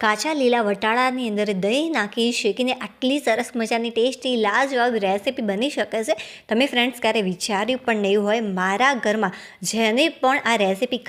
કાચા લીલા વટાણાની અંદર દહીં નાખી શેકીને આટલી સરસ મજાની ટેસ્ટી લાજવાબ રેસીપી બની શકે છે. તમે ફ્રેન્ડ્સ ક્યારે વિચાર્યું પણ નહીં હોય. મારા ઘરમાં જેને પણ આ રેસીપી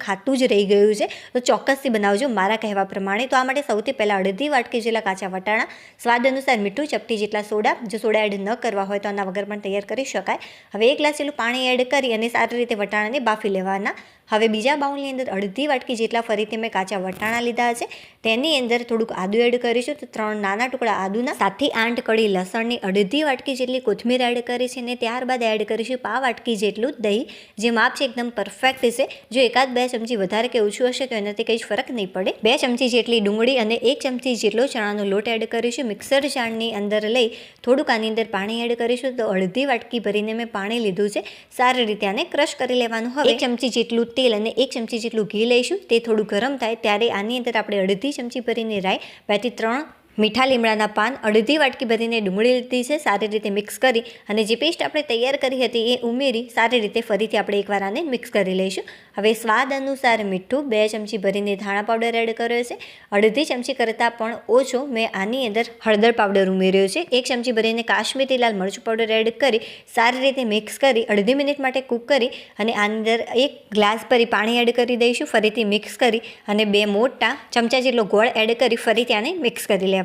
ખાતું જ રહી ગયું છે, તો ચોક્કસથી બનાવજો મારા કહેવા પ્રમાણે. તો આ માટે સૌથી પહેલાં અડધી વાટકી જેટલા કાચા વટાણા, સ્વાદ અનુસાર મીઠું, ચપટી જેટલા સોડા. જો સોડા એડ ન કરવા હોય તો આના વગર પણ તૈયાર કરી શકાય. હવે 1 ગ્લાસ જેટલું પાણી એડ કરી અને સારી રીતે વટાણાને બાફી લેવાના. હવે બીજા બાઉલની અંદર અડધી વાટકી જેટલા ફરીથી મેં કાચા વટાણા લીધા છે. તેની અંદર થોડુંક આદું એડ કરીશું. તો 3 નાના ટુકડા આદુના, 7 થી 8 કળી લસણની, અડધી વાટકી જેટલી કોથમીર એડ કરી છે અને ત્યારબાદ એડ કરીશું પાવ વાટકી જેટલું દહીં. જે માપ છે એકદમ પરફેક્ટ છે. જો 1-2 ચમચી વધારે કે ઓછું હશે તો એનાથી કંઈ જ ફરક નહીં પડે. 2 ચમચી જેટલી ડુંગળી અને 1 ચમચી જેટલો ચણાનો લોટ એડ કરીશું. મિક્સર જારની અંદર લઈ થોડુંક આની અંદર પાણી એડ કરીશું. તો અડધી વાટકી ભરીને મેં પાણી લીધું છે. સારી રીતે આને ક્રશ કરી લેવાનું. હવે 1 ચમચી જેટલું તેલ અને 1 ચમચી જેટલું ઘી લઈશું. તે થોડું ગરમ થાય ત્યારે આની અંદર આપણે અડધી ચમચી ભરીને રાઈ, 2 થી 3 મીઠા લીમડાના પાન, અડધી વાટકી ભરીને ડુંગળી લીધી છે. સારી રીતે મિક્સ કરી અને જે પેસ્ટ આપણે તૈયાર કરી હતી એ ઉમેરી સારી રીતે ફરીથી આપણે એકવાર આને મિક્સ કરી લઈશું. હવે સ્વાદ અનુસાર મીઠું, 2 ચમચી ભરીને ધાણા પાવડર એડ કર્યો છે. અડધી ચમચી કરતાં પણ ઓછો મેં આની અંદર હળદર પાવડર ઉમેર્યો છે. 1 ચમચી ભરીને કાશ્મીરી લાલ મરચું પાવડર એડ કરી સારી રીતે મિક્સ કરી અડધી મિનિટ માટે કૂક કરી અને આની અંદર 1 ગ્લાસ ભરી પાણી એડ કરી દઈશું. ફરીથી મિક્સ કરી અને 2 મોટા ચમચા જેટલો ગોળ એડ કરી ફરીથી આને મિક્સ કરી લેવાનું.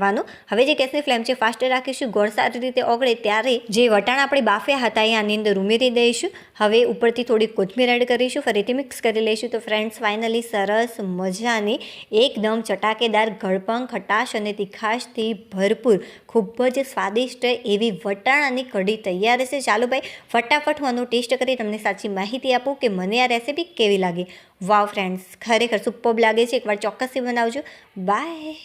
હવે જે ગેસની ફ્લેમ છે ફાસ્ટ રાખીશું. ગોળ સારી રીતે ઓગળે ત્યારે જે વટાણા આપણે બાફ્યા હતા એ આની અંદર ઉમેરી દઈશું. હવે ઉપરથી થોડી કોથમીર એડ કરીશું. ફરીથી મિક્સ કરી લઈશું. તો ફ્રેન્ડ્સ, ફાઇનલી સરસ મજાની એકદમ ચટાકેદાર, ગળપણ, ખટાશ અને તીખાશથી ભરપૂર ખૂબ જ સ્વાદિષ્ટ એવી વટાણાની કઢી તૈયાર છે. ચાલો ભાઈ, ફટાફટ હું આનો ટેસ્ટ કરી તમને સાચી માહિતી આપું કે મને આ રેસીપી કેવી લાગી. વાવ ફ્રેન્ડ્સ, ખરેખર સુપર્બ લાગે છે. એકવાર ચોક્કસથી બનાવજો. બાય.